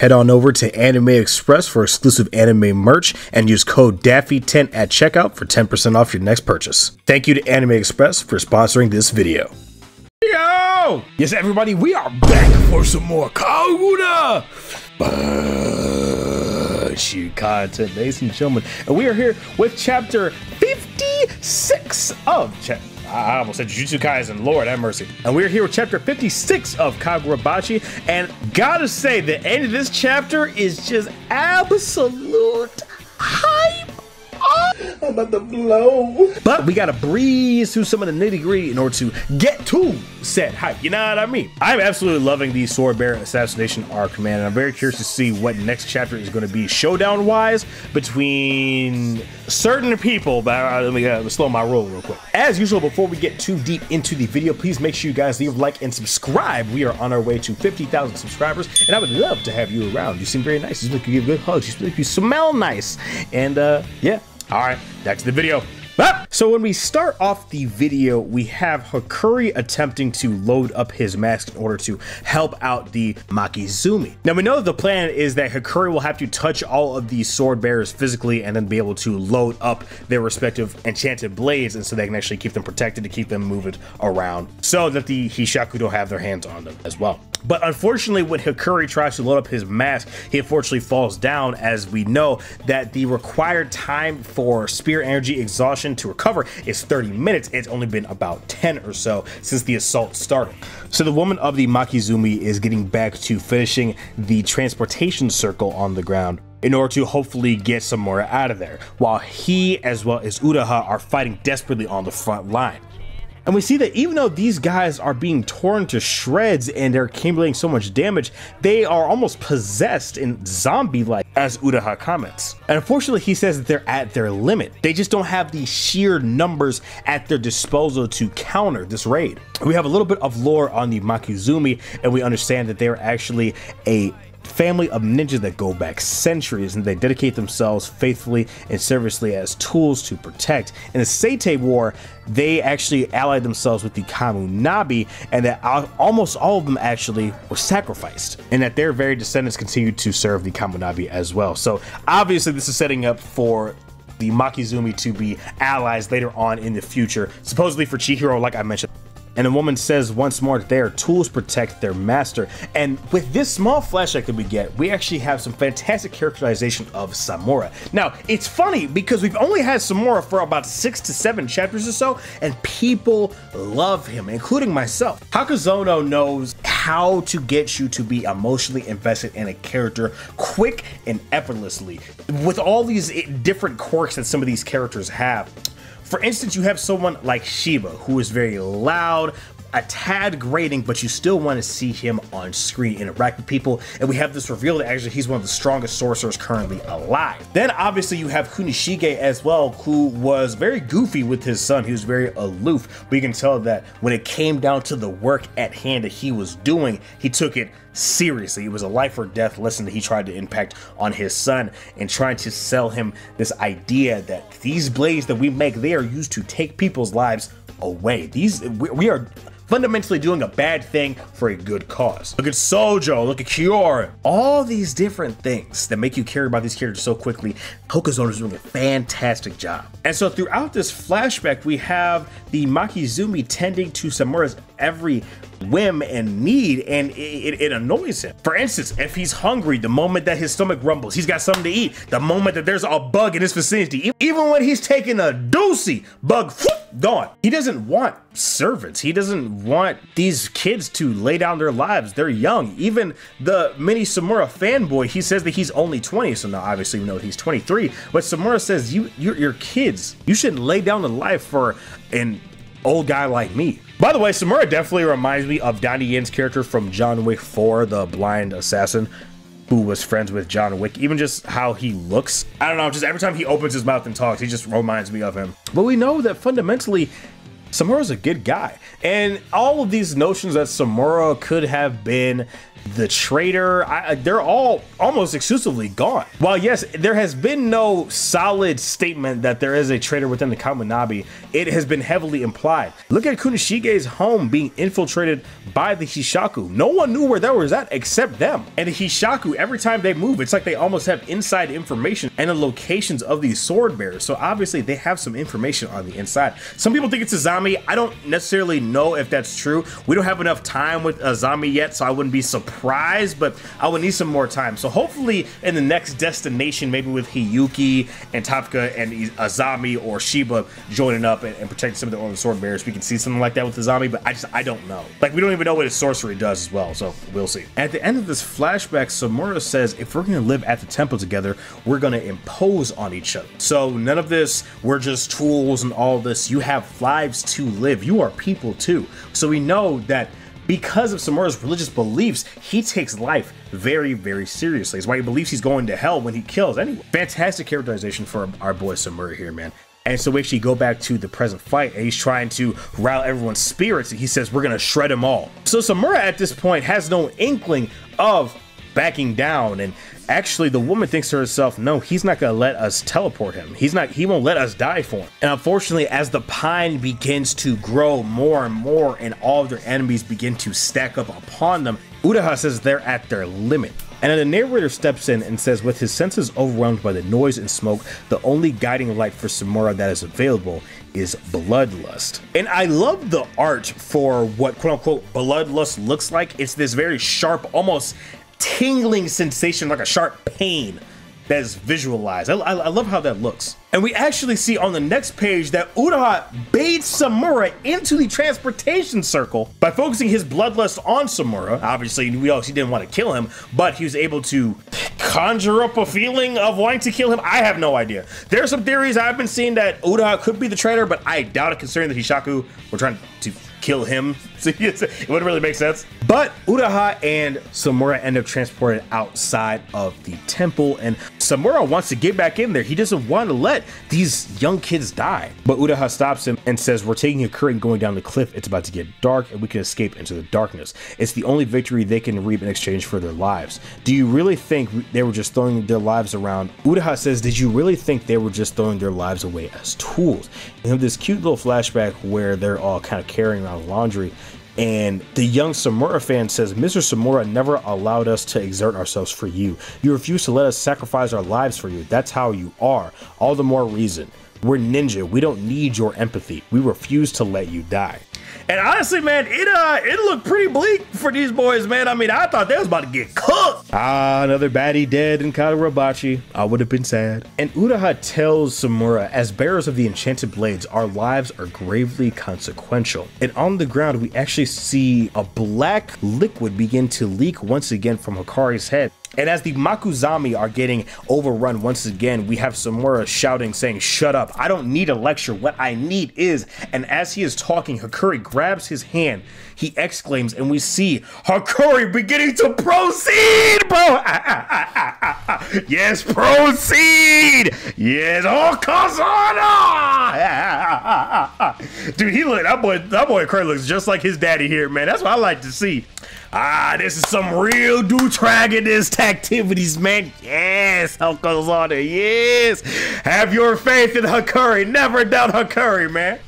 Head on over to Anime Express for exclusive anime merch and use code DAFFY10 at checkout for 10% off your next purchase. Thank you to Anime Express for sponsoring this video. Yo! Yes, everybody, we are back for some more Kagurabachi content, ladies and gentlemen. And we are here with chapter 56 of I almost said Jujutsu Kaisen, Lord have mercy. And we're here with chapter 56 of Kagurabachi, and gotta say, the end of this chapter is just absolute hype. I'm about to blow. But we gotta breeze through some of the nitty-gritty in order to get to said hype. You know what I mean? I'm absolutely loving the Sword Bearer assassination arc, man. And I'm very curious to see what next chapter is going to be showdown-wise between certain people. But let me slow my roll real quick. As usual, before we get too deep into the video, please make sure you guys leave a like and subscribe. We are on our way to 50,000 subscribers, and I would love to have you around. You seem very nice. You look, you give good hugs. You smell nice. And yeah. All right, back to the video. So when we start off the video, we have Hikari attempting to load up his mask in order to help out the Makizumi. Now we know the plan is that Hikari will have to touch all of these sword bearers physically and then be able to load up their respective enchanted blades, and so they can actually keep them protected to keep them moving around so that the Hishaku don't have their hands on them as well. But unfortunately, when Hikari tries to load up his mask, he unfortunately falls down, as we know that the required time for spear energy exhaustion to recover is 30 minutes. It's only been about 10 or so since the assault started. So the woman of the Makizumi is getting back to finishing the transportation circle on the ground in order to hopefully get Samura out of there, while he as well as Uraha are fighting desperately on the front line. And we see that even though these guys are being torn to shreds and they're accumulating so much damage, they are almost possessed and zombie-like, as Uraha comments. And unfortunately, he says that they're at their limit. They just don't have the sheer numbers at their disposal to counter this raid. We have a little bit of lore on the Makizumi, and we understand that they're actually a family of ninjas that go back centuries, and they dedicate themselves faithfully and servicely as tools to protect. In the Seitei War, they actually allied themselves with the Kamunabi, and that almost all of them actually were sacrificed, and that their very descendants continue to serve the Kamunabi as well. So obviously this is setting up for the Makizumi to be allies later on in the future, supposedly for Chihiro, like I mentioned. And the woman says once more that their tools protect their master. And with this small flashback that we get, we actually have some fantastic characterization of Samura. Now, it's funny because we've only had Samura for about 6 to 7 chapters or so, and people love him, including myself. Hokazono knows how to get you to be emotionally invested in a character quick and effortlessly, with all these different quirks that some of these characters have. For instance, you have someone like Shiba, who is very loud, a tad grating, but you still want to see him on screen interact with people. And we have this reveal that actually he's one of the strongest sorcerers currently alive. Then obviously you have Kunishige as well, who was very goofy with his son. He was very aloof, but you can tell that when it came down to the work at hand that he was doing, he took it seriously. It was a life or death lesson that he tried to impact on his son, and trying to sell him this idea that these blades that we make, they are used to take people's lives away. We are fundamentally doing a bad thing for a good cause. Look at Sojo, look at Kiora. All these different things that make you care about these characters so quickly. Hokazono is doing a fantastic job. And so throughout this flashback, we have the Makizumi tending to Samura's every whim and need, and it annoys him. For instance, if he's hungry, the moment that his stomach rumbles, he's got something to eat. The moment that there's a bug in his vicinity, even when he's taking a doozy, bug gone. He doesn't want servants. He doesn't want these kids to lay down their lives. They're young. Even the mini Samura fanboy, he says that he's only 20, so now obviously we know he's 23, but Samura says you're kids. You shouldn't lay down a life for an old guy like me. By the way, Samura definitely reminds me of Donnie Yen's character from John Wick 4, the blind assassin who was friends with John Wick. Even just how he looks, I don't know, just every time he opens his mouth and talks, he just reminds me of him. But we know that fundamentally Samura's a good guy. And all of these notions that Samura could have been the traitor, they're all almost exclusively gone. While yes, there has been no solid statement that there is a traitor within the Kaminabi, it has been heavily implied. Look at Kunishige's home being infiltrated by the Hishaku. No one knew where that was at except them. And the Hishaku, every time they move, it's like they almost have inside information and the locations of these sword bearers. So obviously they have some information on the inside. Some people think it's Azami. I don't necessarily know if that's true. We don't have enough time with Azami yet, so I wouldn't be surprised, but I would need some more time. So hopefully in the next destination, maybe with Hiyuki and Topka and Azami or Shiba joining up and protecting some of the other sword bearers, we can see something like that with Azami, but I don't know. Like, we don't even know what his sorcery does as well, so we'll see. At the end of this flashback, Samura says, if we're gonna live at the temple together, we're gonna impose on each other. So none of this, we're just tools and all this. You have lives to live. You are people too. So we know that because of Samura's religious beliefs, he takes life very, very seriously. It's why he believes he's going to hell when he kills anyone. Fantastic characterization for our boy Samura here, man. And so we actually go back to the present fight, and he's trying to rally everyone's spirits, and he says, we're gonna shred them all. So Samura at this point has no inkling of backing down, and actually the woman thinks to herself, no, he's not gonna let us teleport him. He won't let us die for him. And unfortunately, as the pine begins to grow more and more and all of their enemies begin to stack up upon them, Uraha says they're at their limit. And then the narrator steps in and says, with his senses overwhelmed by the noise and smoke, the only guiding light for Samura that is available is bloodlust. And I love the art for what quote unquote bloodlust looks like. It's this very sharp, almost tingling sensation, like a sharp pain that is visualized. I love how that looks. And we actually see on the next page that Uraha baits Samura into the transportation circle by focusing his bloodlust on Samura. Obviously, we know he didn't want to kill him, but he was able to conjure up a feeling of wanting to kill him. I have no idea. There are some theories I've been seeing that Uraha could be the traitor, but I doubt it considering that Hishaku were trying to kill him. So it wouldn't really make sense. But Uraha and Samura end up transported outside of the temple, and Samura wants to get back in there. He doesn't want to let these young kids die. But Uraha stops him and says, we're taking a current going down the cliff. It's about to get dark and we can escape into the darkness. It's the only victory they can reap in exchange for their lives. Do you really think they were just throwing their lives around? Uraha says, did you really think they were just throwing their lives away as tools? And have this cute little flashback where they're all kind of carrying around laundry. And the young Samura fan says, Mr. Samura never allowed us to exert ourselves for you. You refuse to let us sacrifice our lives for you. That's how you are. All the more reason. We're ninja. We don't need your empathy. We refuse to let you die. And honestly, man, it looked pretty bleak for these boys, man. I mean, I thought they was about to get cooked. Another baddie dead in Kagurabachi. I would have been sad. And Uraha tells Samura, as bearers of the Enchanted Blades, our lives are gravely consequential. And on the ground, we actually see a black liquid begin to leak once again from Hikari's head. And as the Makuzami are getting overrun once again, we have Samura shouting, saying, shut up. I don't need a lecture. What I need is, and as he is talking, Hikari grabs his hand. He exclaims, and we see Hikari beginning to proceed, bro. Yes, proceed. Yes, Hokazono. Dude, that boy Hikari looks just like his daddy here, man. That's what I like to see. This is some real doutragonist activities, man. Yes, Hokazono, yes. Have your faith in Hikari. Never doubt Hikari, man.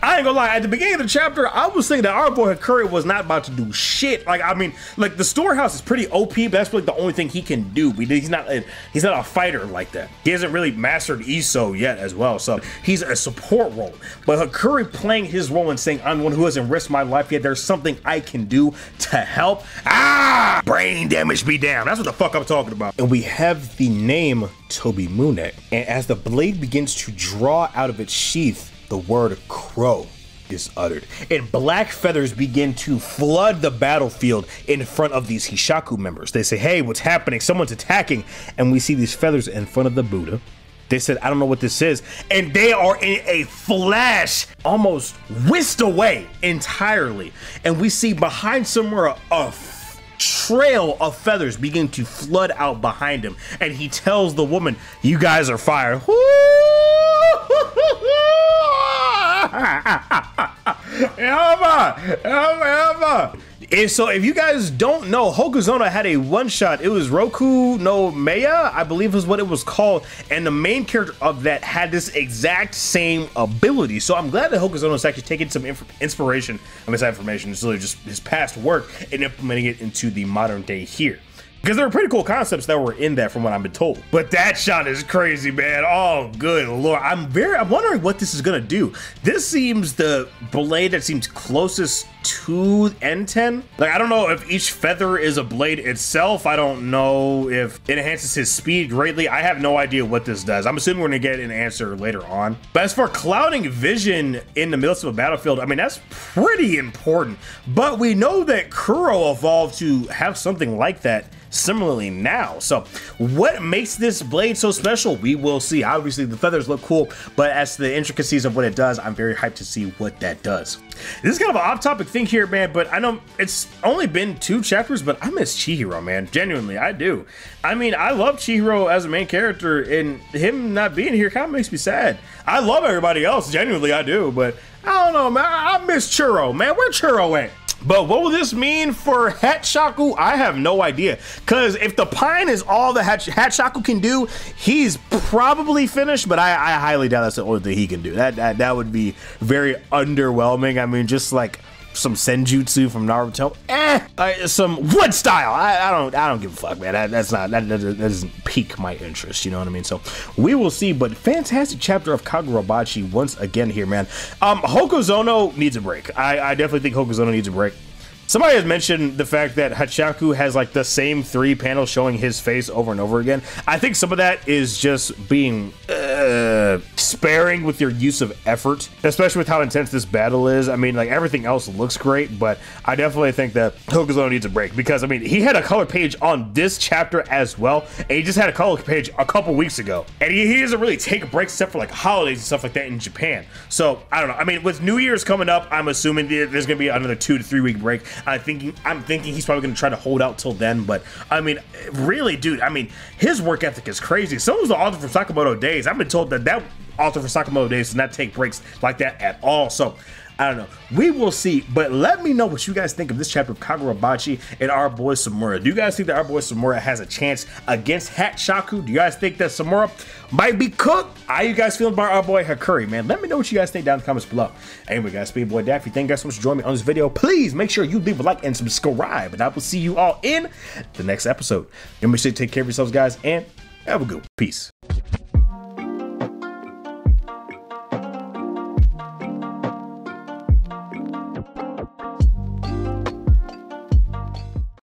I ain't gonna lie, at the beginning of the chapter, I was thinking that our boy Hikari was not about to do shit. Like, I mean, like, the storehouse is pretty OP, but that's really the only thing he can do. He's not a fighter like that. He hasn't really mastered Iso yet as well, so he's a support role. But Hikari playing his role and saying, I'm the one who hasn't risked my life yet, there's something I can do to help. Brain damage be damned. That's what the fuck I'm talking about. And we have the name Tobimune, and as the blade begins to draw out of its sheath, the word crow is uttered, and black feathers begin to flood the battlefield in front of these Hishaku members. They say, hey, what's happening? Someone's attacking. And we see these feathers in front of the Buddha. They said, I don't know what this is. And they are in a flash, almost whisked away entirely. And we see behind Samura a trail of feathers begin to flood out behind him. And he tells the woman, you guys are fired. And so if you guys don't know, Hokazono had a one-shot. It was Roku no Meya, I believe is what it was called. And the main character of that had this exact same ability. So I'm glad that Hokazono is actually taking some inspiration, it's not information, it's literally just his past work and implementing it into the modern day here. Because there were pretty cool concepts that were in that from what I've been told. But that shot is crazy, man. Oh, good lord. I'm wondering what this is gonna do. This seems the blade that seems closest to Enten. Like, I don't know if each feather is a blade itself. I don't know if it enhances his speed greatly. I have no idea what this does. I'm assuming we're gonna get an answer later on. But as for clouding vision in the midst of a battlefield, I mean, that's pretty important. But we know that Kuro evolved to have something like that similarly now. So what makes this blade so special? We will see. Obviously the feathers look cool, but as to the intricacies of what it does, I'm very hyped to see what that does. This is kind of an off-topic thing here, man, but I know it's only been 2 chapters, but I miss Chihiro, man. Genuinely, I do. I mean, I love Chihiro as a main character, and him not being here kind of makes me sad. I love everybody else, genuinely, I do, but I don't know, man. I miss Churro, man. Where Churro at? But what will this mean for Hishaku? I have no idea. Because if the pine is all that Hishaku can do, he's probably finished, but I highly doubt that's the only thing he can do. That would be very underwhelming. I mean, just like some senjutsu from Naruto, some wood style. I don't give a fuck, man. That doesn't pique my interest. You know what I mean? So we will see. But fantastic chapter of Kagurabachi once again here, man. Hokazono needs a break. I definitely think Hokazono needs a break. Somebody has mentioned the fact that Hishaku has like the same 3 panels showing his face over and over again. I think some of that is just being sparing with your use of effort, especially with how intense this battle is. I mean, like, everything else looks great, but I definitely think that Hokazono needs a break because, I mean, he had a color page on this chapter as well, and he just had a color page a couple weeks ago, and he doesn't really take a break except for like holidays and stuff like that in Japan. So I don't know. I mean, with New Year's coming up, I'm assuming there's gonna be another 2 to 3 week break. I'm thinking he's probably gonna try to hold out till then, but I mean, really, dude, I mean, his work ethic is crazy. So was the author from Sakamoto Days. I've been told that author for Sakamoto Days does not take breaks like that at all. So I don't know. We will see. But let me know what you guys think of this chapter of Kagurabachi and our boy Samura. Do you guys think that our boy Samura has a chance against Hishaku? Do you guys think that Samura might be cooked? How you guys feeling about our boy Hakuri, man? Let me know what you guys think down in the comments below. Anyway, guys, Speed Boy Daffy, thank you guys so much for joining me on this video. Please make sure you leave a like and subscribe. And I will see you all in the next episode. Make sure to take care of yourselves, guys, and have a good one. Peace.